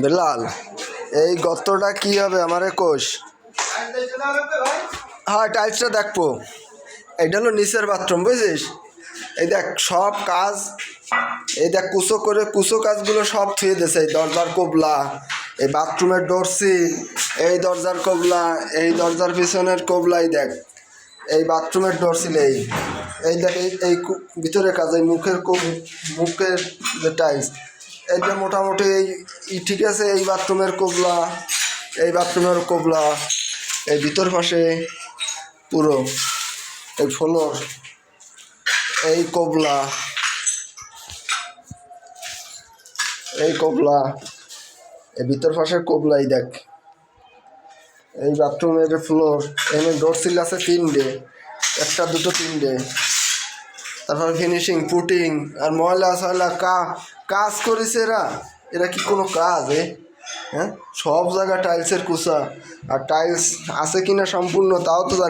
বেলাল, এই গর্তটা কি হবে আমারে কোষ? হ্যাঁ, টাইলসটা দেখবো। এইটা হলো নিচের বাথরুম, বুঝছিস? এই দেখ সব কাজ, এই দেখ কুচো কাজগুলো সব থুয়ে দিয়েছে। এই দরজার কোবলা, এই বাথরুমের ডোরসিল, এই দরজার কোবলা, এই দরজার পিছনের কোবলাই দেখ, এই বাথরুমের ডোরসিল, এই দেখ এই ভিতরে কাজ, এই মুখের যে টাইলস, এইটা মোটামুটি ঠিক আছে। এই বাথরুমের কোবলা, এই বাথরুমের কোবলা, এই ভিতর পাশে পুরো এই ফ্লোর, এই কোবলা, এই কোবলা, এই ভিতর পাশের কোবলাই দেখ, এই বাথরুমের ফ্লোর, এখানে ডোরসিল আছে 3টে, 1টা 2টো 3টে। তারপর ফিনিশিং, পুটিং, আর ময়লা সয়লা কাজ করেছে এরা কি কোনো কাজ? হ্যাঁ, সব জায়গা টাইলসের কুচা, আর টাইলস আছে কিনা সম্পূর্ণ তাও তো জানি।